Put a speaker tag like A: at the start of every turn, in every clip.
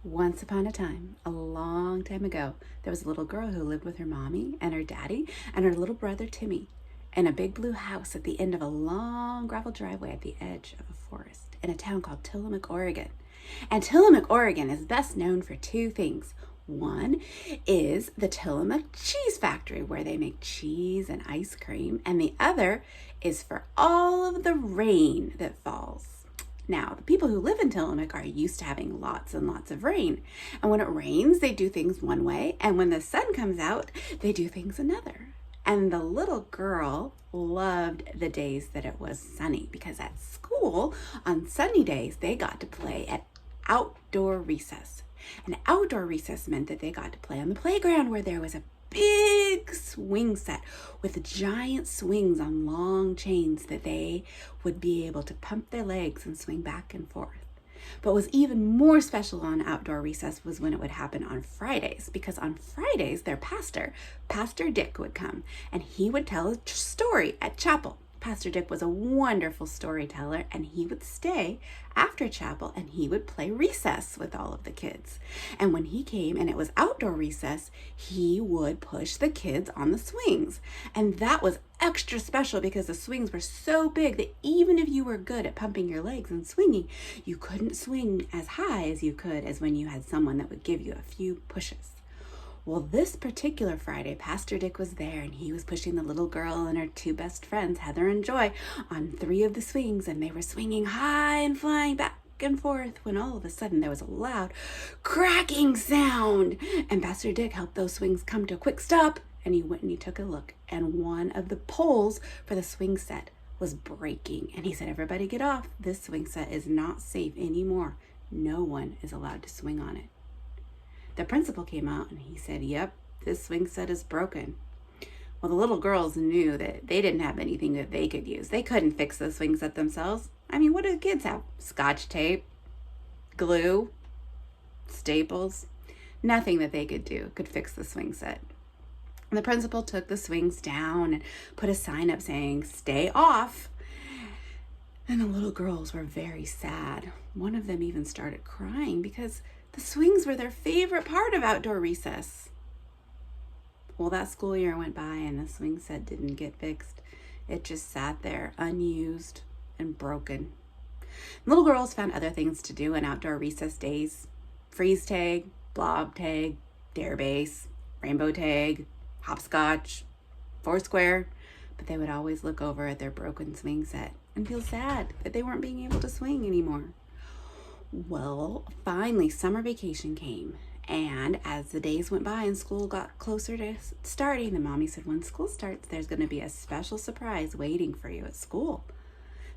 A: Once upon a time, a long time ago, there was a little girl who lived with her mommy and her daddy and her little brother Timmy in a big blue house at the end of a long gravel driveway at the edge of a forest in a town called Tillamook, Oregon. And Tillamook, Oregon is best known for two things. One is the Tillamook Cheese Factory, where they make cheese and ice cream, and the other is for all of the rain that falls. Now, the people who live in Tillamook are used to having lots and lots of rain. And when it rains, they do things one way. And when the sun comes out, they do things another. And the little girl loved the days that it was sunny because at school, on sunny days, they got to play at outdoor recess. And outdoor recess meant that they got to play on the playground where there was a big swing set with giant swings on long chains that they would be able to pump their legs and swing back and forth. But what was even more special on outdoor recess was when it would happen on Fridays, because on Fridays their pastor, Pastor Dick, would come and he would tell a story at chapel. Pastor Dick was a wonderful storyteller, and he would stay after chapel and he would play recess with all of the kids. And when he came and it was outdoor recess, he would push the kids on the swings. And that was extra special because the swings were so big that even if you were good at pumping your legs and swinging, you couldn't swing as high as you could as when you had someone that would give you a few pushes. Well, this particular Friday, Pastor Dick was there and he was pushing the little girl and her two best friends, Heather and Joy, on 3 of the swings, and they were swinging high and flying back and forth when all of a sudden there was a loud cracking sound, and Pastor Dick helped those swings come to a quick stop, and he went and he took a look, and one of the poles for the swing set was breaking, and he said, "Everybody get off. This swing set is not safe anymore. No one is allowed to swing on it." The principal came out and he said, "Yep, this swing set is broken." Well, the little girls knew that they didn't have anything that they could use. They couldn't fix the swing set themselves. I mean, what do the kids have? Scotch tape, glue, staples. Nothing that they could do could fix the swing set. The principal took the swings down and put a sign up saying, "Stay off." And the little girls were very sad. One of them even started crying because the swings were their favorite part of outdoor recess. Well, that school year went by and the swing set didn't get fixed. It just sat there unused and broken. Little girls found other things to do in outdoor recess days. Freeze tag, blob tag, dare base, rainbow tag, hopscotch, foursquare. But they would always look over at their broken swing set and feel sad that they weren't being able to swing anymore. Well, finally summer vacation came, and as the days went by and school got closer to starting, the mommy said, "When school starts, there's going to be a special surprise waiting for you at school."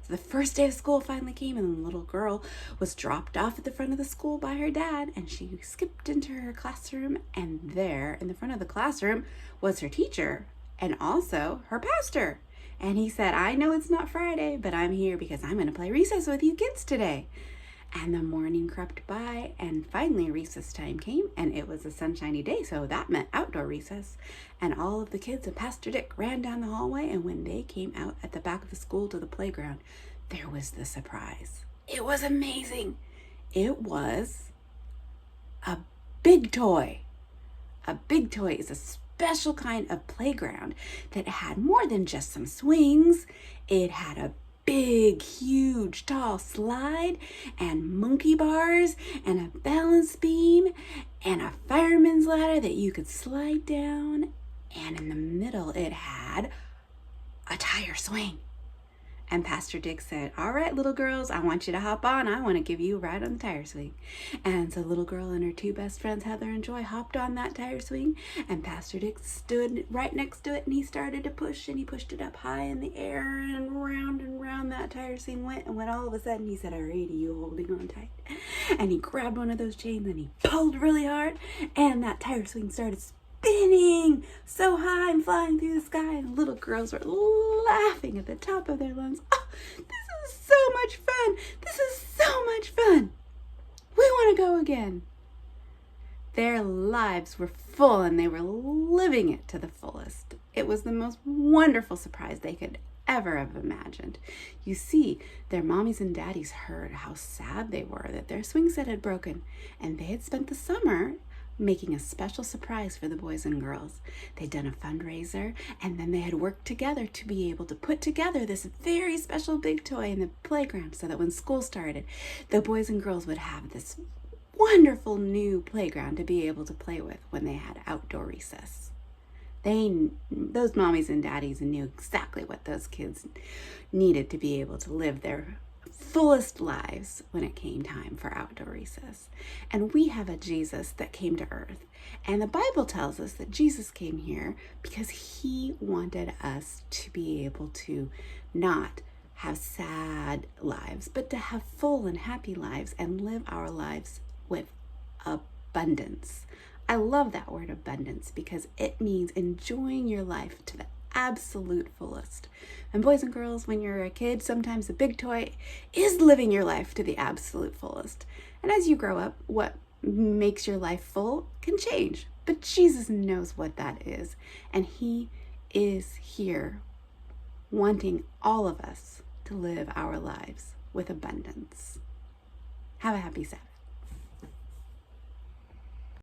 A: So the first day of school finally came, and the little girl was dropped off at the front of the school by her dad, and she skipped into her classroom, and there in the front of the classroom was her teacher and also her pastor. And he said, "I know it's not Friday, but I'm here because I'm going to play recess with you kids today." And the morning crept by, and finally recess time came, and it was a sunshiny day, so that meant outdoor recess. And all of the kids and Pastor Dick ran down the hallway, and when they came out at the back of the school to the playground, there was the surprise. It was amazing. It was a big toy. A big toy is a special kind of playground that had more than just some swings. It had a big, huge, tall slide and monkey bars and a balance beam and a fireman's ladder that you could slide down. And in the middle, it had a tire swing. And Pastor Dick said, "All right, little girls, I want you to hop on. I want to give you a ride on the tire swing." And so the little girl and her two best friends, Heather and Joy, hopped on that tire swing, and Pastor Dick stood right next to it, and he started to push, and he pushed it up high in the air, and round that tire swing went, and when all of a sudden he said, "All right, are you holding on tight?" And he grabbed one of those chains, and he pulled really hard, and that tire swing started spinning so high and flying through the sky, and the little girls were laughing at the top of their lungs. "Oh, this is so much fun! This is so much fun! We want to go again." Their lives were full and they were living it to the fullest. It was the most wonderful surprise they could ever have imagined. You see, their mommies and daddies heard how sad they were that their swing set had broken, and they had spent the summer making a special surprise for the boys and girls. They'd done a fundraiser, and then they had worked together to be able to put together this very special big toy in the playground so that when school started, the boys and girls would have this wonderful new playground to be able to play with when they had outdoor recess. Those mommies and daddies knew exactly what those kids needed to be able to live their fullest lives when it came time for outdoor recess. And we have a Jesus that came to earth. And the Bible tells us that Jesus came here because he wanted us to be able to not have sad lives, but to have full and happy lives and live our lives with abundance. I love that word abundance because it means enjoying your life to the absolute fullest. And boys and girls, when you're a kid, sometimes a big toy is living your life to the absolute fullest. And as you grow up, what makes your life full can change. But Jesus knows what that is. And he is here wanting all of us to live our lives with abundance. Have a happy Sabbath.